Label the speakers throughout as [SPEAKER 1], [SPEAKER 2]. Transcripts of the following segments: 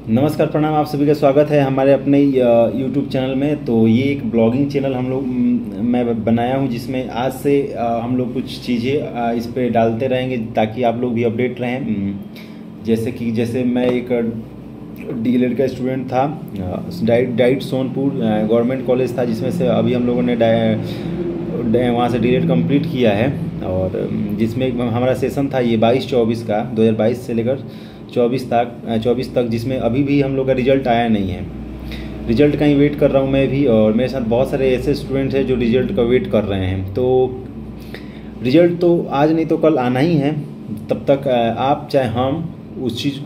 [SPEAKER 1] नमस्कार, प्रणाम। आप सभी का स्वागत है हमारे अपने यूट्यूब चैनल में। तो ये एक ब्लॉगिंग चैनल मैं बनाया हूँ, जिसमें आज से हम लोग कुछ चीज़ें इस पे डालते रहेंगे ताकि आप लोग भी अपडेट रहें। जैसे मैं एक डीएलएड का स्टूडेंट था। डाइट सोनपुर गवर्नमेंट कॉलेज था, जिसमें से अभी हम लोगों ने वहाँ से डीएलएड कंप्लीट किया है। और जिसमें हमारा सेशन था ये 22-24 का, 2022 से लेकर 24 तक, जिसमें अभी भी हम लोग का रिज़ल्ट आया नहीं है। रिज़ल्ट का ही वेट कर रहा हूँ मैं भी, और मेरे साथ बहुत सारे ऐसे स्टूडेंट्स हैं जो रिज़ल्ट का वेट कर रहे हैं। तो रिज़ल्ट तो आज नहीं तो कल आना ही है। तब तक आप चाहे हम उस चीज़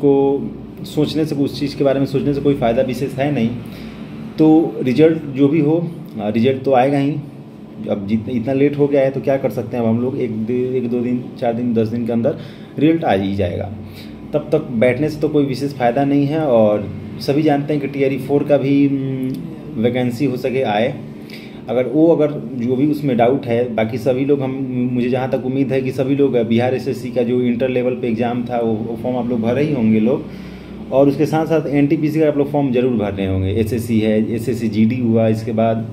[SPEAKER 1] के बारे में सोचने से कोई फ़ायदा विशेष है नहीं। तो रिज़ल्ट जो भी हो, रिज़ल्ट तो आएगा ही। अब जितना इतना लेट हो गया है तो क्या कर सकते हैं। अब हम लोग एक दो दिन, 4 दिन, 10 दिन के अंदर रिज़ल्ट आ ही जाएगा। तब तक बैठने से तो कोई विशेष फ़ायदा नहीं है। और सभी जानते हैं कि टीआरई 4 का भी वैकेंसी हो सके आए। अगर जो भी उसमें डाउट है, बाकी सभी लोग मुझे जहाँ तक उम्मीद है कि सभी लोग बिहार एसएससी का जो इंटर लेवल पे एग्ज़ाम था वो फॉर्म आप लोग भरे ही होंगे लोग। और उसके साथ साथ एनटीपीसी का आप लोग फॉर्म जरूर भर रहे होंगे। एसएससी है, एसएससी जीडी हुआ, इसके बाद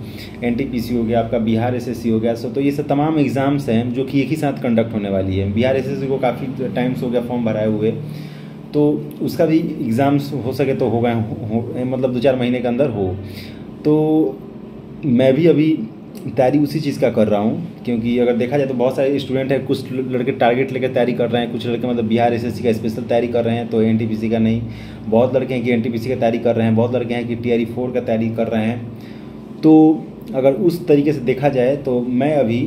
[SPEAKER 1] एनटीपीसी हो गया, आपका बिहार एसएससी हो गया। तो ये सब तमाम एग्ज़ाम्स हैं जो कि एक ही साथ कंडक्ट होने वाली है। बिहार एसएससी को काफ़ी टाइम्स हो गया फॉर्म भराए हुए, तो उसका भी एग्ज़ाम्स हो सके तो होगा, मतलब 2-4 महीने के अंदर हो। तो मैं भी अभी तैयारी उसी चीज़ का कर रहा हूँ, क्योंकि अगर देखा जाए तो बहुत सारे स्टूडेंट हैं। कुछ लड़के टारगेट लेकर तैयारी कर रहे हैं, कुछ लड़के मतलब बिहार एसएससी का स्पेशल तैयारी कर रहे हैं, तो एनटीपीसी का नहीं। बहुत लड़के हैं कि एनटीपीसी का तैयारी कर रहे हैं, बहुत लड़के हैं कि टीआरई 4 का तैयारी कर रहे हैं। तो अगर उस तरीके से देखा जाए तो मैं अभी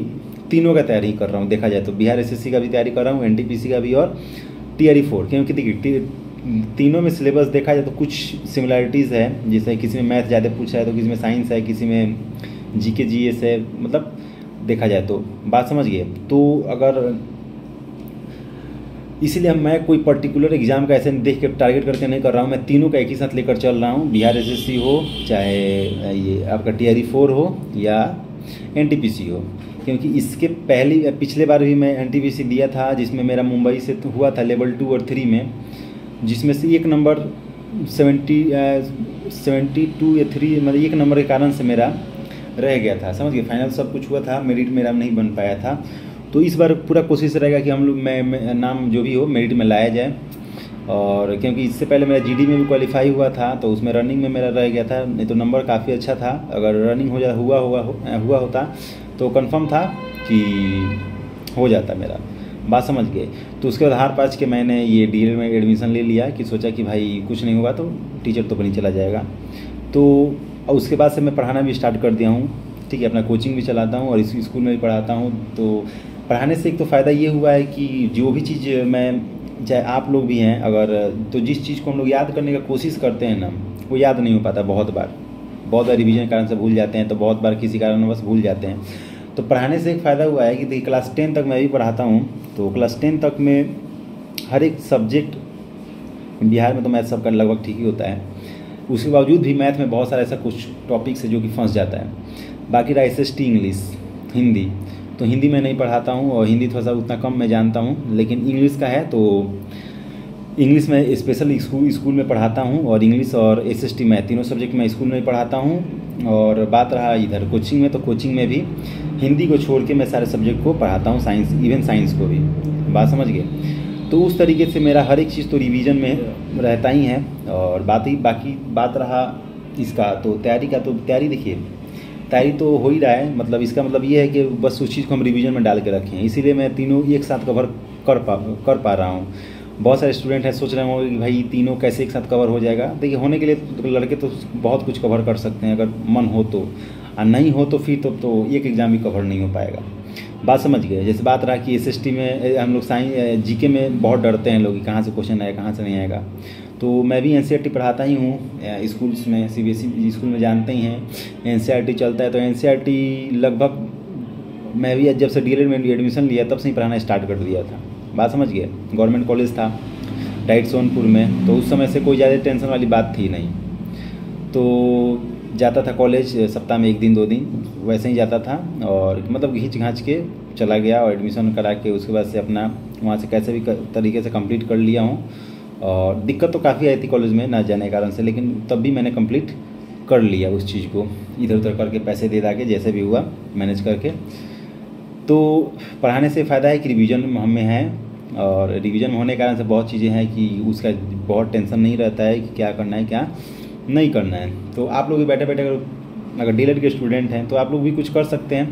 [SPEAKER 1] तीनों का तैयारी कर रहा हूँ। देखा जाए तो बिहार एसएससी का भी तैयारी कर रहा हूँ, एनटीपीसी का भी, और टीआरई 4। क्योंकि देखिए तीनों में सिलेबस देखा जाए तो कुछ सिमिलरिटीज़ है। जैसे किसी में मैथ ज़्यादा पूछा है तो किसी में साइंस है, किसी में जीके जीएस है, मतलब देखा जाए तो बात समझ गए। तो अगर इसीलिए मैं कोई पर्टिकुलर एग्ज़ाम का ऐसे देख के टारगेट करके नहीं कर रहा हूँ। मैं तीनों का एक ही साथ लेकर चल रहा हूँ। बिहार एसएससी हो, चाहे ये आपका टीआरई 4 हो या एनटीपीसी हो। क्योंकि इसके पिछले बार भी मैं एनटीपीसी दिया था, जिसमें मेरा मुंबई से हुआ था लेवल 2 और 3 में, जिसमें से एक नंबर 72 या 3, मतलब एक नंबर के कारण से मेरा रह गया था। समझ गए, फाइनल सब कुछ हुआ था, मेरिट मेरा नहीं बन पाया था। तो इस बार पूरा कोशिश रहेगा कि हम लोग मैं नाम जो भी हो मेरिट में लाया जाए। और क्योंकि इससे पहले मेरा जीडी में भी क्वालिफाई हुआ था, तो उसमें रनिंग में मेरा रह गया था। नहीं तो नंबर काफ़ी अच्छा था। अगर रनिंग हुआ होता तो कंफर्म था कि हो जाता मेरा। बात समझ गए। तो उसके बाद हार पाच के मैंने ये डीएलएड में एडमिशन ले लिया, कि सोचा कि भाई कुछ नहीं होगा तो टीचर तो बनी चला जाएगा। तो उसके बाद से मैं पढ़ाना भी स्टार्ट कर दिया हूँ। ठीक है, अपना कोचिंग भी चलाता हूँ और इस स्कूल में भी पढ़ाता हूँ। तो पढ़ाने से एक तो फ़ायदा ये हुआ है कि जो भी चीज़ मैं, चाहे आप लोग भी हैं अगर, तो जिस चीज़ को हम लोग याद करने का कोशिश करते हैं ना, वो याद नहीं हो पाता। बहुत बार रिवीजन के कारण से भूल जाते हैं, तो बहुत बार किसी कारणवश भूल जाते हैं। तो पढ़ाने से एक फ़ायदा हुआ है कि देखिए क्लास 10 तक मैं भी पढ़ाता हूँ। तो क्लास 10 तक में हर एक सब्जेक्ट, बिहार में तो मैथ सबका लगभग ठीक ही होता है, उसके बावजूद भी मैथ में बहुत सारा ऐसा कुछ टॉपिक्स है जो कि फंस जाता है। बाकी रहा एसएसटी, इंग्लिश, हिंदी। तो हिंदी मैं नहीं पढ़ाता हूँ, और हिंदी थोड़ा सा उतना कम मैं जानता हूँ। लेकिन इंग्लिश का है तो इंग्लिश में स्पेशल स्कूल में पढ़ाता हूँ, और इंग्लिश और एसएसटी मैथ तीनों सब्जेक्ट मैं स्कूल में पढ़ाता हूँ। और बात रहा इधर कोचिंग में, तो कोचिंग में भी हिंदी को छोड़ के मैं सारे सब्जेक्ट को पढ़ाता हूँ, साइंस, इवन साइंस को भी। बात समझ गए। तो उस तरीके से मेरा हर एक चीज़ तो रिवीजन में रहता ही है। और बाकी बात रहा इसका, तो तैयारी का, तो तैयारी देखिए, तैयारी तो हो ही रहा है। मतलब इसका मतलब ये है कि बस उस चीज़ को हम रिवीजन में डाल के रखें। इसीलिए मैं तीनों एक साथ कवर कर पा रहा हूँ। बहुत सारे स्टूडेंट हैं सोच रहे होंगे कि भाई तीनों कैसे एक साथ कवर हो जाएगा। देखिए होने के लिए तो लड़के तो बहुत कुछ कवर कर सकते हैं अगर मन हो तो, और नहीं हो तो फिर तो एक एग्ज़ाम भी कवर नहीं हो पाएगा। बात समझ गए। जैसे बात रहा कि एसएसटी में हम लोग जीके में बहुत डरते हैं लोग कि कहाँ से क्वेश्चन आएगा, कहाँ से नहीं आएगा। तो मैं भी एनसीईआरटी पढ़ाता ही हूँ स्कूल्स में, सीबीएसई स्कूल में जानते ही हैं एनसीईआरटी चलता है। तो एनसीईआरटी लगभग मैं भी जब से डीएलएड में एडमिशन लिया तब से ही पढ़ाना स्टार्ट कर दिया था। बात समझ गए। गवर्नमेंट कॉलेज था डाइट सोनपुर में, तो उस समय से कोई ज़्यादा टेंशन वाली बात थी नहीं। तो जाता था कॉलेज सप्ताह में 1 दिन 2 दिन वैसे ही जाता था, और मतलब घींच घाँच के चला गया और एडमिशन करा के उसके बाद से अपना वहाँ से कैसे भी तरीके से कंप्लीट कर लिया हूँ। और दिक्कत तो काफ़ी आई थी कॉलेज में ना जाने के कारण से, लेकिन तब भी मैंने कंप्लीट कर लिया उस चीज़ को, इधर उधर करके पैसे दे दा के जैसे भी हुआ मैनेज करके। तो पढ़ाने से फ़ायदा है कि रिवीजन हमें है, और रिवीजन होने के कारण से बहुत चीज़ें हैं कि उसका बहुत टेंशन नहीं रहता है कि क्या करना है क्या नहीं करना है। तो आप लोग भी बैठे बैठे अगर डीएलएड के स्टूडेंट हैं तो आप लोग भी कुछ कर सकते हैं,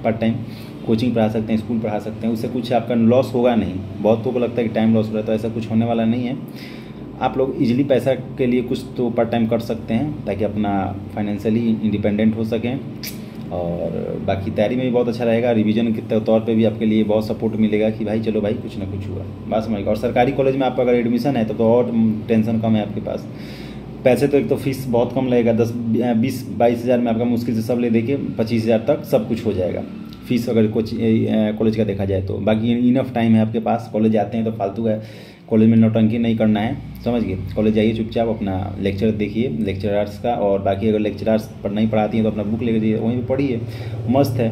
[SPEAKER 1] पार्ट टाइम कोचिंग पढ़ा सकते हैं, स्कूल पढ़ा सकते हैं, उससे कुछ आपका लॉस होगा नहीं। बहुतों को लगता है कि टाइम लॉस हो रहा है, तो ऐसा कुछ होने वाला नहीं है। आप लोग इजीली पैसा के लिए कुछ तो पार्ट टाइम कर सकते हैं ताकि अपना फाइनेंशियली इंडिपेंडेंट हो सकें, और बाकी तैयारी में भी बहुत अच्छा रहेगा। रिवीजन के तौर पे भी आपके लिए बहुत सपोर्ट मिलेगा कि भाई चलो भाई कुछ ना कुछ हुआ, बात समझिएगा। और सरकारी कॉलेज में आपका अगर एडमिशन है तो और टेंशन कम है आपके पास। पैसे तो एक तो फीस बहुत कम लगेगा, 10-20-22 हज़ार में आपका मुश्किल से सब ले दे के 25 हज़ार तक सब कुछ हो जाएगा फीस, अगर कॉलेज का देखा जाए तो। बाकी इनफ टाइम है आपके पास, कॉलेज आते हैं तो फालतू का कॉलेज में नौटंकी नहीं करना है, समझ गए। कॉलेज जाइए चुपचाप, अपना लेक्चर देखिए लेक्चरर्स का, और बाकी अगर लेक्चरर्स नहीं पढ़ाती हैं तो अपना बुक लेकर जाइए, वहीं पर पढ़िए, मस्त है,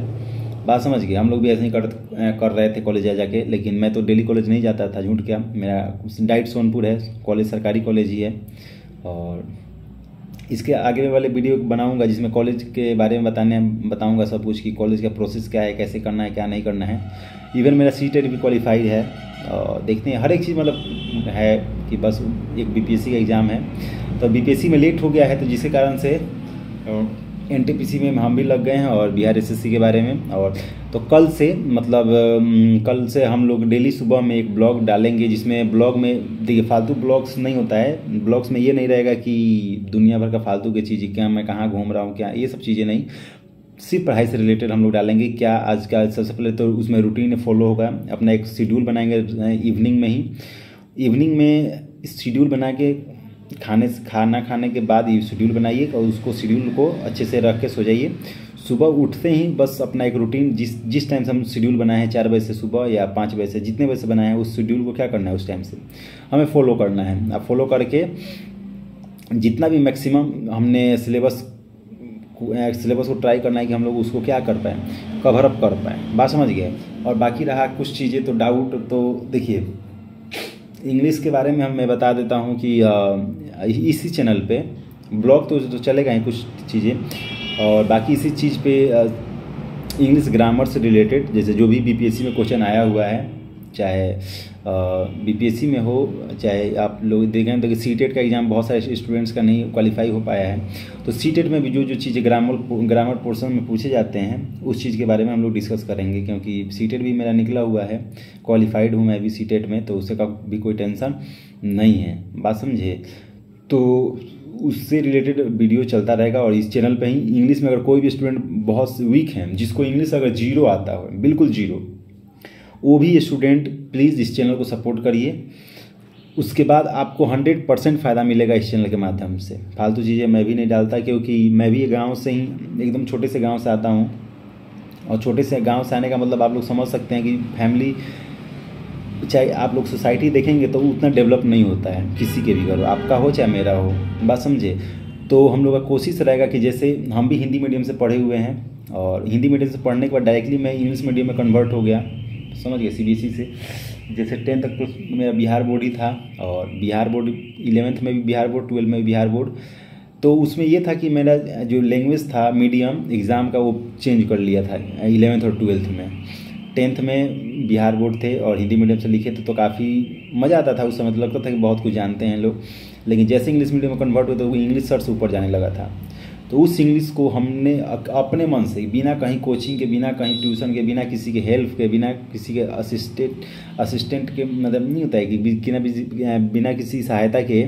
[SPEAKER 1] बात समझ गए। हम लोग भी ऐसे ही कर रहे थे कॉलेज जाके, लेकिन मैं तो डेली कॉलेज नहीं जाता था, झूठ क्या। मेरा डाइट सोनपुर है कॉलेज, सरकारी कॉलेज ही है। और इसके आगे वाले वीडियो बनाऊंगा जिसमें कॉलेज के बारे में बताऊंगा सब कुछ, कि कॉलेज का प्रोसेस क्या है, कैसे करना है क्या नहीं करना है। इवन मेरा सीटेट भी क्वालिफाइड है, और देखते हैं हर एक चीज़ मतलब है कि बस एक बीपीएससी का एग्ज़ाम है, तो बीपीएससी में लेट हो गया है, तो जिसके कारण से एनटीपीसी में हम भी लग गए हैं, और बिहार एसएससी के बारे में। और तो कल से मतलब कल से हम लोग डेली सुबह में एक ब्लॉग डालेंगे, जिसमें ब्लॉग में देखिए फालतू ब्लॉग्स नहीं होता है। ब्लॉग्स में ये नहीं रहेगा कि दुनिया भर का फालतू की चीज़ें, क्या मैं कहाँ घूम रहा हूँ क्या, ये सब चीज़ें नहीं, सिर्फ पढ़ाई से रिलेटेड हम लोग डालेंगे। क्या आज का सबसे पहले तो उसमें रूटीन फॉलो होगा, अपना एक शेड्यूल बनाएंगे इवनिंग में ही। इवनिंग में शेड्यूल बना के खाना खाने के बाद ये शेड्यूल बनाइए, और उसको शेड्यूल को अच्छे से रख के सो जाइए। सुबह उठते ही बस अपना एक रूटीन, जिस टाइम से हम शेड्यूल बनाए हैं 4 बजे से सुबह या 5 बजे से, जितने बजे से बनाए हैं उस शेड्यूल को क्या करना है उस टाइम से हमें फॉलो करना है। अब फॉलो करके जितना भी मैक्सिमम हमने सिलेबस को ट्राई करना है कि हम लोग उसको क्या कर पाएँ, कवर अप कर पाएँ, बात समझ गए। और बाकी रहा कुछ चीज़ें तो डाउट, तो देखिए इंग्लिश के बारे में मैं बता देता हूँ कि इसी चैनल पे ब्लॉग तो चलेगा ही कुछ चीज़ें, और बाकी इसी चीज़ पे इंग्लिश ग्रामर से रिलेटेड जैसे जो भी बीपीएससी में क्वेश्चन आया हुआ है, चाहे बीपीएससी में हो, चाहे आप लोग देखें तो सीटेट का एग्ज़ाम बहुत सारे स्टूडेंट्स का नहीं क्वालिफाई हो पाया है, तो सीटेट में भी जो चीज़ें ग्रामर पोर्शन में पूछे जाते हैं उस चीज़ के बारे में हम लोग डिस्कस करेंगे, क्योंकि सीटेट भी मेरा निकला हुआ है, क्वालिफाइड हूँ मैं भी सीटेट में, तो उससे का भी कोई टेंशन नहीं है, बात समझे। तो उससे रिलेटेड वीडियो चलता रहेगा। और इस चैनल पे ही इंग्लिश में अगर कोई भी स्टूडेंट बहुत वीक हैं, जिसको इंग्लिश अगर जीरो आता हो, बिल्कुल जीरो, वो भी स्टूडेंट प्लीज़ इस चैनल को सपोर्ट करिए। उसके बाद आपको 100% फ़ायदा मिलेगा इस चैनल के माध्यम से। फालतू चीज़ें मैं भी नहीं डालता, क्योंकि मैं भी गांव से ही, एकदम छोटे से गांव से आता हूं, और छोटे से गांव से आने का मतलब आप लोग समझ सकते हैं कि फैमिली, चाहे आप लोग सोसाइटी देखेंगे तो उतना डेवलप नहीं होता है, किसी के भी घर, आपका हो चाहे मेरा हो, बात समझे। तो हम लोग का कोशिश रहेगा कि जैसे हम भी हिंदी मीडियम से पढ़े हुए हैं, और हिंदी मीडियम से पढ़ने के बाद डायरेक्टली मैं इंग्लिश मीडियम में कन्वर्ट हो गया, समझ गए, सीबीएसई से। जैसे 10th तक तो मेरा बिहार बोर्ड ही था, और बिहार बोर्ड 11th में भी बिहार बोर्ड, 12th में भी बिहार बोर्ड। तो उसमें ये था कि मेरा जो लैंग्वेज था मीडियम एग्ज़ाम का, वो चेंज कर लिया था 11th और 12th में। 10th में बिहार बोर्ड थे और हिंदी मीडियम से लिखे थे, तो काफ़ी मज़ा आता था उस समय, तो लगता था कि बहुत कुछ जानते हैं लोग। लेकिन जैसे इंग्लिश मीडियम में कन्वर्ट हुआ तो वो इंग्लिश सर से ऊपर जाने लगा था। तो उस इंग्लिश को हमने अपने मन से, बिना कहीं कोचिंग के, बिना कहीं ट्यूशन के, बिना किसी के हेल्प के, बिना किसी के असिस्टेंट के, मतलब नहीं होता है कि बिना किसी सहायता के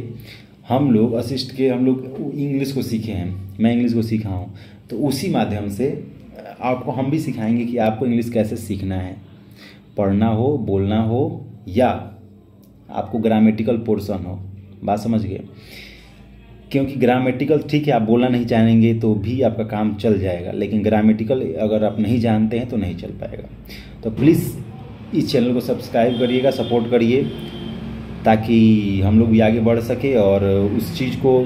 [SPEAKER 1] हम लोग इंग्लिश को सीखे हैं। मैं इंग्लिश को सीखा हूँ, तो उसी माध्यम से आपको हम भी सिखाएंगे कि आपको इंग्लिश कैसे सीखना है, पढ़ना हो, बोलना हो, या आपको ग्रामेटिकल पोर्शन हो, बात समझ गए। क्योंकि ग्रामेटिकल ठीक है, आप बोलना नहीं चाहेंगे तो भी आपका काम चल जाएगा, लेकिन ग्रामेटिकल अगर आप नहीं जानते हैं तो नहीं चल पाएगा। तो प्लीज़ इस चैनल को सब्सक्राइब करिएगा, सपोर्ट करिए, ताकि हम लोग भी आगे बढ़ सके। और उस चीज़ को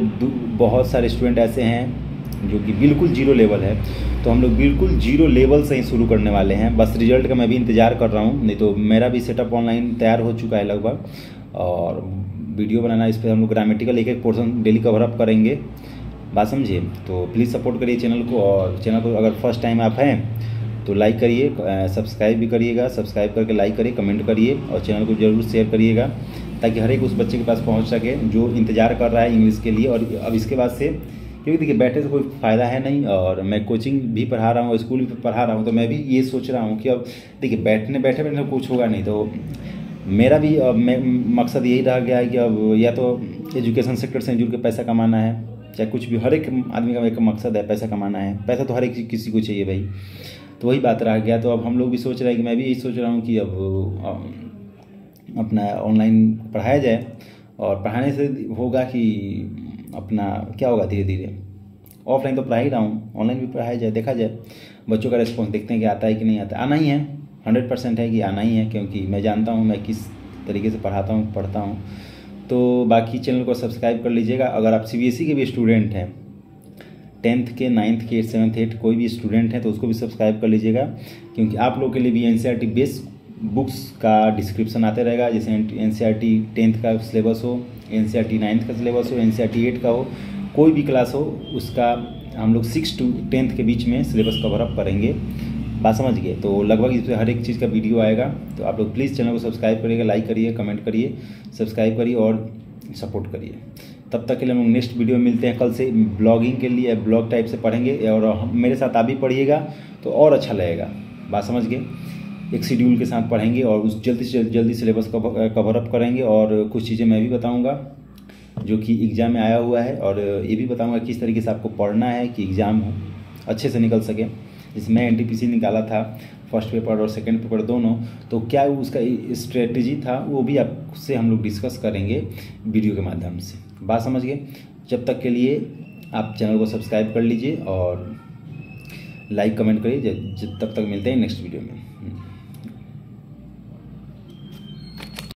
[SPEAKER 1] बहुत सारे स्टूडेंट ऐसे हैं जो कि बिल्कुल जीरो लेवल है, तो हम लोग बिल्कुल जीरो लेवल से ही शुरू करने वाले हैं। बस रिजल्ट का मैं भी इंतज़ार कर रहा हूँ, नहीं तो मेरा भी सेटअप ऑनलाइन तैयार हो चुका है लगभग, और वीडियो बनाना, इस पर हम लोग ग्रामेटिकल एक एक पोर्शन डेली कवर अप करेंगे, बात समझिए। तो प्लीज़ सपोर्ट करिए चैनल को, और चैनल को अगर फर्स्ट टाइम आप हैं तो लाइक करिए, सब्सक्राइब भी करिएगा, सब्सक्राइब करके लाइक करिए, कमेंट करिए, और चैनल को ज़रूर शेयर करिएगा ताकि हर एक उस बच्चे के पास पहुंच सके जो इंतज़ार कर रहा है इंग्लिश के लिए। और अब इसके बाद से, क्योंकि देखिए बैठने से कोई फ़ायदा है नहीं, और मैं कोचिंग भी पढ़ा रहा हूँ, स्कूल भी पढ़ा रहा हूँ, तो मैं भी ये सोच रहा हूँ कि अब देखिए बैठे बैठे कुछ होगा नहीं। तो मेरा भी अब मकसद यही रह गया है कि अब या तो एजुकेशन सेक्टर से जुड़ के पैसा कमाना है, चाहे कुछ भी, हर एक आदमी का एक मकसद है, पैसा कमाना है, पैसा तो हर एक किसी को चाहिए भाई। तो वही बात रह गया। तो अब हम लोग भी सोच रहे हैं कि मैं भी यही सोच रहा हूँ कि अब अपना ऑनलाइन पढ़ाया जाए, और पढ़ाने से होगा कि अपना क्या होगा, धीरे धीरे ऑफलाइन तो पढ़ा ही रहा हूँ, ऑनलाइन भी पढ़ाया जाए, देखा जाए बच्चों का रिस्पॉन्स, देखते हैं कि आता है कि नहीं आता। आना ही है, 100% है कि आना ही है, क्योंकि मैं जानता हूँ मैं किस तरीके से पढ़ता हूँ। तो बाकी चैनल को सब्सक्राइब कर लीजिएगा। अगर आप CBSE के भी स्टूडेंट हैं, 10th के, 9th के, 7th 8th कोई भी स्टूडेंट है तो उसको भी सब्सक्राइब कर लीजिएगा, क्योंकि आप लोगों के लिए भी NCERT बेस्ड बुक्स का डिस्क्रिप्शन आते रहेगा। जैसे NCERT 10th का सिलेबस हो, NCERT 9th का सिलेबस हो, NCERT 8 का हो, कोई भी क्लास हो, उसका हम लोग 6 to 10th के बीच में सिलेबस कवर अप करेंगे, बात समझ गए। तो लगभग इस पर हर एक चीज़ का वीडियो आएगा। तो आप लोग प्लीज़ चैनल को सब्सक्राइब करिएगा, लाइक करिए, कमेंट करिए, सब्सक्राइब करिए और सपोर्ट करिए। तब तक के लिए हम लोग नेक्स्ट वीडियो में मिलते हैं। कल से ब्लॉगिंग के लिए ब्लॉग टाइप से पढ़ेंगे, और मेरे साथ आप भी पढ़िएगा तो और अच्छा लगेगा, बात समझ गए। एक शेड्यूल के साथ पढ़ेंगे और उस जल्दी से जल्दी सिलेबस कवर अप करेंगे, और कुछ चीज़ें मैं भी बताऊँगा जो कि एग्ज़ाम में आया हुआ है, और ये भी बताऊँगा किस तरीके से आपको पढ़ना है कि एग्ज़ाम हो अच्छे से निकल सके। जैसे मैं NTPC निकाला था, फर्स्ट पेपर और सेकंड पेपर दोनों, तो क्या उसका स्ट्रेटजी था वो भी आपसे हम लोग डिस्कस करेंगे वीडियो के माध्यम से, बात समझ गए। जब तक के लिए आप चैनल को सब्सक्राइब कर लीजिए और लाइक कमेंट करिए। तब तक मिलते हैं नेक्स्ट वीडियो में।